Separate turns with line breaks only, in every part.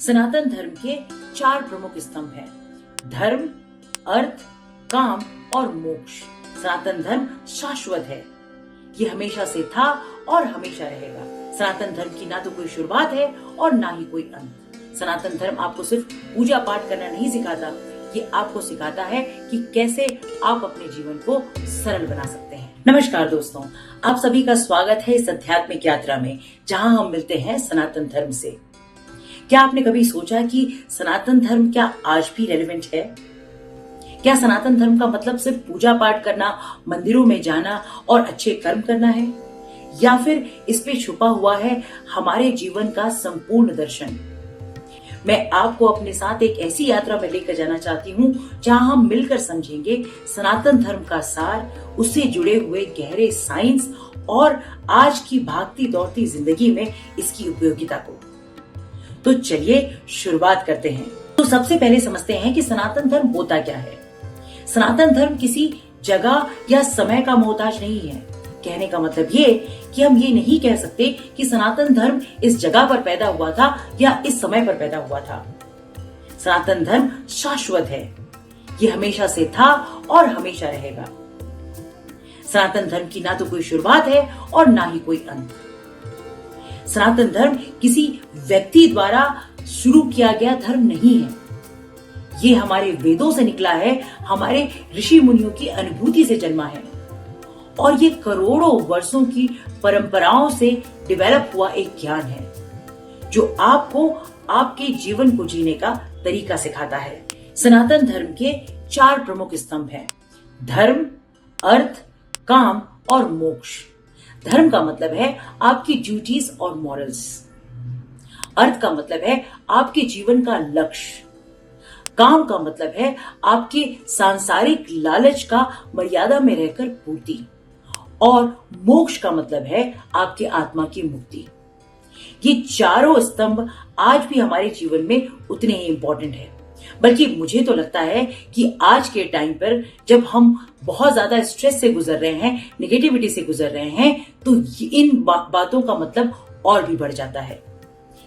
सनातन धर्म के 4 प्रमुख स्तंभ हैं: धर्म, अर्थ, काम और मोक्ष। सनातन धर्म शाश्वत है, ये हमेशा से था और हमेशा रहेगा। सनातन धर्म की ना तो कोई शुरुआत है और ना ही कोई अंत। सनातन धर्म आपको सिर्फ पूजा पाठ करना नहीं सिखाता, ये आपको सिखाता है कि कैसे आप अपने जीवन को सरल बना सकते हैं। नमस्कार दोस्तों, आप सभी का स्वागत है इस आध्यात्मिक यात्रा में, जहां हम मिलते हैं सनातन धर्म से। क्या आपने कभी सोचा कि सनातन धर्म क्या आज भी रेलेवेंट है? क्या सनातन धर्म का मतलब सिर्फ पूजा पाठ करना, मंदिरों में जाना और अच्छे कर्म करना है, या फिर इस पे छुपा हुआ है हमारे जीवन का संपूर्ण दर्शन? मैं आपको अपने साथ एक ऐसी यात्रा में लेकर जाना चाहती हूँ जहां हम मिलकर समझेंगे सनातन धर्म का सार, उससे जुड़े हुए गहरे साइंस और आज की भागती दौड़ती जिंदगी में इसकी उपयोगिता को। तो चलिए शुरुआत करते हैं। तो सबसे पहले समझते हैं कि सनातन धर्म होता क्या है। सनातन धर्म किसी जगह या समय का मोहताज नहीं है। कहने का मतलब ये कि हम ये नहीं कह सकते कि सनातन धर्म इस जगह पर पैदा हुआ था या इस समय पर पैदा हुआ था। सनातन धर्म शाश्वत है, ये हमेशा से था और हमेशा रहेगा। सनातन धर्म की ना तो कोई शुरुआत है और ना ही कोई अंत। सनातन धर्म किसी व्यक्ति द्वारा शुरू किया गया धर्म नहीं है, ये हमारे वेदों से निकला है, हमारे ऋषि मुनियों की अनुभूति से जन्मा है और ये करोड़ों वर्षों की परंपराओं से डेवलप हुआ एक ज्ञान है जो आपको आपके जीवन को जीने का तरीका सिखाता है। सनातन धर्म के 4 प्रमुख स्तंभ हैं: धर्म, अर्थ, काम और मोक्ष। धर्म का मतलब है आपकी ड्यूटीज और मॉरल्स। अर्थ का मतलब है आपके जीवन का लक्ष्य। काम का मतलब है आपके सांसारिक लालच का मर्यादा में रहकर पूर्ति, और मोक्ष का मतलब है आपके आत्मा की मुक्ति। ये चारों स्तंभ आज भी हमारे जीवन में उतने ही इंपॉर्टेंट है, बल्कि मुझे तो लगता है कि आज के टाइम पर जब हम बहुत ज्यादा स्ट्रेस से गुजर रहे हैं, नेगेटिविटी से गुजर रहे हैं, तो इन बातों का मतलब और भी बढ़ जाता है।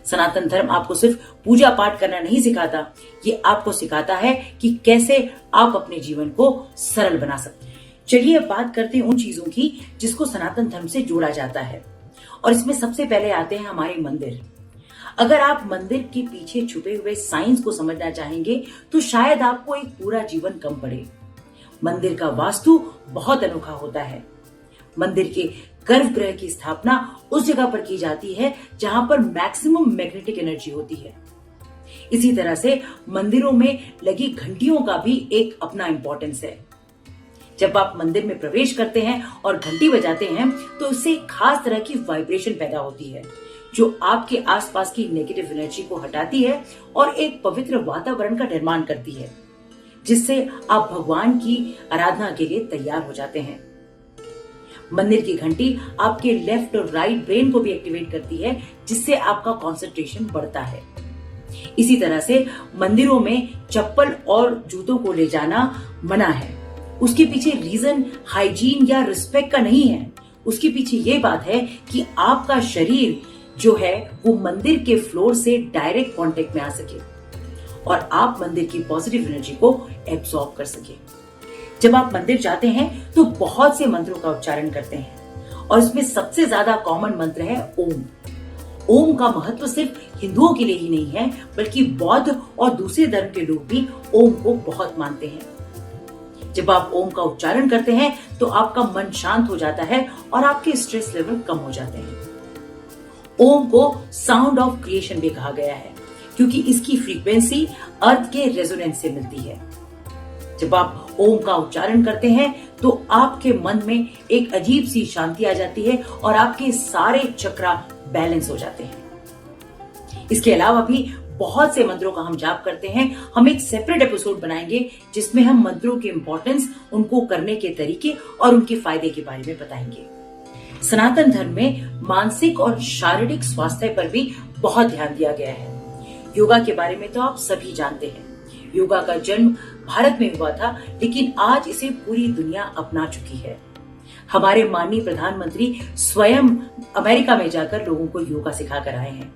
सनातन धर्म आपको सिर्फ पूजा पाठ करना नहीं सिखाता, ये आपको सिखाता है कि कैसे आप अपने जीवन को सरल बना सकते हैं। चलिए अब बात करते हैं उन चीजों की जिसको सनातन धर्म से जोड़ा जाता है, और इसमें सबसे पहले आते हैं हमारे मंदिर। अगर आप मंदिर के पीछे छुपे हुए साइंस को समझना चाहेंगे तो शायद आपको एक पूरा जीवन कम पड़े। मंदिर का वास्तु बहुत अनोखा होता है। मंदिर के गर्भगृह की स्थापना उस जगह पर की जाती है जहां पर मैक्सिमम मैग्नेटिक एनर्जी होती है। इसी तरह से मंदिरों में लगी घंटियों का भी एक अपना इंपॉर्टेंस है। जब आप मंदिर में प्रवेश करते हैं और घंटी बजाते हैं तो इससे एक खास तरह की वाइब्रेशन पैदा होती है जो आपके आसपास की नेगेटिव एनर्जी को हटाती है और एक पवित्र वातावरण का निर्माण करती है, जिससे आप भगवान की आराधना के लिए तैयार हो जाते हैं। मंदिर की घंटी आपके लेफ्ट और राइट ब्रेन को भी एक्टिवेट करती है, जिससे आपका कंसंट्रेशन बढ़ता है। इसी तरह से मंदिरों में चप्पल और जूतों को ले जाना मना है। उसके पीछे रीजन हाइजीन या रिस्पेक्ट का नहीं है, उसके पीछे ये बात है कि आपका शरीर जो है वो मंदिर के फ्लोर से डायरेक्ट कांटेक्ट में आ सके और आप मंदिर की पॉजिटिव एनर्जी को एब्सॉर्ब कर सके। जब आप मंदिर जाते हैं तो बहुत से मंत्रों का उच्चारण करते हैं और इसमें सबसे ज्यादा कॉमन मंत्र है ओम। ओम का महत्व सिर्फ हिंदुओं के लिए ही नहीं है, बल्कि बौद्ध और दूसरे धर्म के लोग भी ओम को बहुत मानते हैं। जब आप ओम का उच्चारण करते हैं तो आपका मन शांत हो जाता है और आपके स्ट्रेस लेवल कम हो जाते हैं। ओम को साउंड ऑफ क्रिएशन भी कहा गया है, क्योंकि इसकी फ्रीक्वेंसी अर्थ के रेजोनेंस से मिलती है। जब आप ओम का उच्चारण करते हैं तो आपके मन में एक अजीब सी शांति आ जाती है और आपके सारे चक्रा बैलेंस हो जाते हैं। इसके अलावा भी बहुत से मंत्रों का हम जाप करते हैं। हम एक सेपरेट एपिसोड बनाएंगे जिसमें हम मंत्रों के इंपॉर्टेंस, उनको करने के तरीके और उनके फायदे के बारे में बताएंगे। सनातन धर्म में मानसिक और शारीरिक स्वास्थ्य पर भी बहुत ध्यान दिया गया है। योगा के बारे में तो आप सभी जानते हैं। योगा का जन्म भारत में हुआ था, लेकिन आज इसे पूरी दुनिया अपना चुकी है। हमारे माननीय प्रधानमंत्री स्वयं अमेरिका में जाकर लोगों को योगा सिखा कर आए हैं।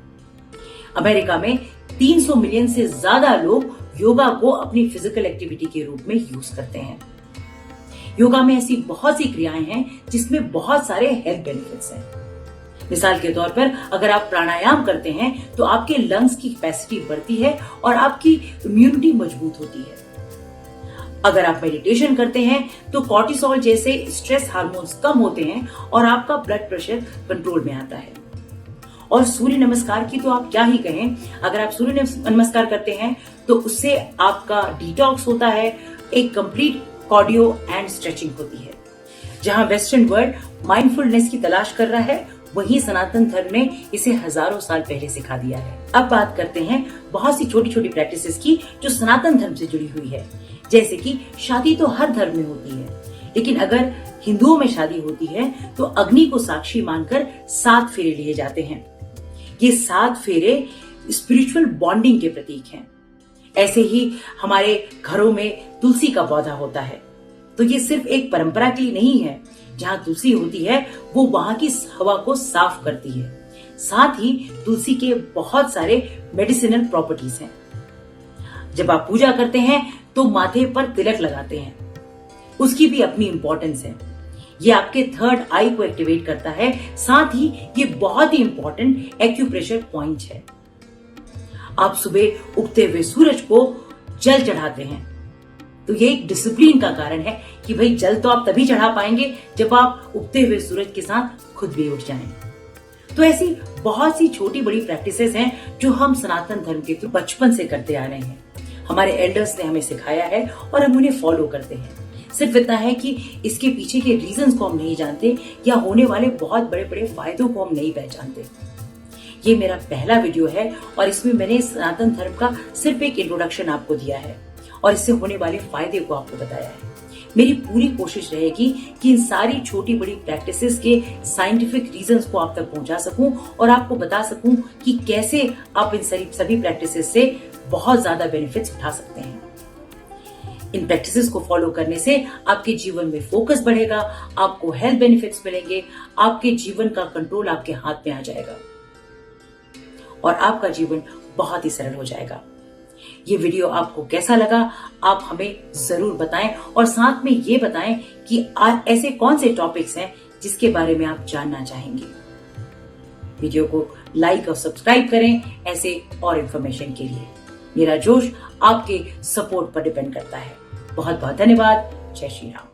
अमेरिका में 300 मिलियन से ज्यादा लोग योगा को अपनी फिजिकल एक्टिविटी के रूप में यूज करते हैं। योगा में ऐसी बहुत सी क्रियाएं हैं जिसमें बहुत सारे हेल्थ बेनिफिट्स हैं। मिसाल के तौर पर अगर आप प्राणायाम करते हैं तो आपके लंग्स की कैपेसिटी बढ़ती है और आपकी इम्यूनिटी मजबूत होती है। अगर आप मेडिटेशन करते हैं तो कॉर्टिसोल जैसे स्ट्रेस हार्मोन्स कम होते हैं और आपका ब्लड प्रेशर कंट्रोल में आता है। और सूर्य नमस्कार की तो आप क्या ही कहें, अगर आप सूर्य नमस्कार करते हैं तो उससे आपका डिटॉक्स होता है, एक कंप्लीट कार्डियो एंड स्ट्रेचिंग होती है। जहां वेस्टर्न वर्ल्ड माइंडफुलनेस की तलाश कर रहा है, वहीं सनातन धर्म ने इसे हजारों साल पहले सिखा दिया है। अब बात करते हैं बहुत सी छोटी छोटी प्रैक्टिसेस की जो सनातन धर्म से जुड़ी हुई है। जैसे कि शादी तो हर धर्म में होती है, लेकिन अगर हिंदुओं में शादी होती है तो अग्नि को साक्षी मानकर 7 फेरे लिए जाते हैं। ये 7 फेरे स्पिरिचुअल बॉन्डिंग के प्रतीक हैं। ऐसे ही हमारे घरों में तुलसी का पौधा होता है, तो ये सिर्फ एक परंपरा के लिए नहीं है। जहां तुलसी होती है वो वहां की हवा को साफ करती है। साथ ही तुलसी के बहुत सारे मेडिसिनल प्रॉपर्टीज हैं। जब आप पूजा करते हैं तो माथे पर तिलक लगाते हैं, उसकी भी अपनी इंपॉर्टेंस है। ये आपके 3rd आई को एक्टिवेट करता है। साथ ही ये बहुत ही इंपॉर्टेंट एक्यूप्रेशर पॉइंट है। आप सुबह उगते हुए सूरज को जल चढ़ाते हैं, तो ये एक डिसिप्लिन का कारण है कि भाई जल तो आप तभी चढ़ा पाएंगे जब आप उगते हुए सूरज के साथ खुद भी उठ जाएं। तो ऐसी बहुत सी छोटी बड़ी प्रैक्टिसेस हैं जो हम सनातन धर्म के बचपन से करते आ रहे हैं। हमारे एल्डर्स ने हमें सिखाया है और हम उन्हें फॉलो करते हैं। सिर्फ इतना है कि इसके पीछे के रीजंस को हम नहीं जानते या होने वाले बहुत बड़े बड़े फायदों को हम नहीं पहचानते। ये मेरा पहला वीडियो है और इसमें मैंने सनातन धर्म का सिर्फ एक इंट्रोडक्शन आपको दिया है और इससे होने वाले फायदे को आपको बताया है। मेरी पूरी कोशिश रहेगी कि इन सारी छोटी बड़ी प्रैक्टिसेस के साइंटिफिक रीजंस को आप तक पहुंचा सकूं और आपको बता सकूं कि कैसे आप इन सभी प्रैक्टिसेस से बहुत ज्यादा बेनिफिट्स उठा सकते हैं। इन प्रैक्टिसेस को फॉलो करने से आपके जीवन में फोकस बढ़ेगा, आपको हेल्थ बेनिफिट्स मिलेंगे, आपके जीवन का कंट्रोल आपके हाथ में आ जाएगा और आपका जीवन बहुत ही सरल हो जाएगा। ये वीडियो आपको कैसा लगा आप हमें जरूर बताएं और साथ में ये बताएं कि ऐसे कौन से टॉपिक्स हैं जिसके बारे में आप जानना चाहेंगे। वीडियो को लाइक और सब्सक्राइब करें ऐसे और इन्फॉर्मेशन के लिए। मेरा जोश आपके सपोर्ट पर डिपेंड करता है। बहुत बहुत धन्यवाद। जय श्री राम।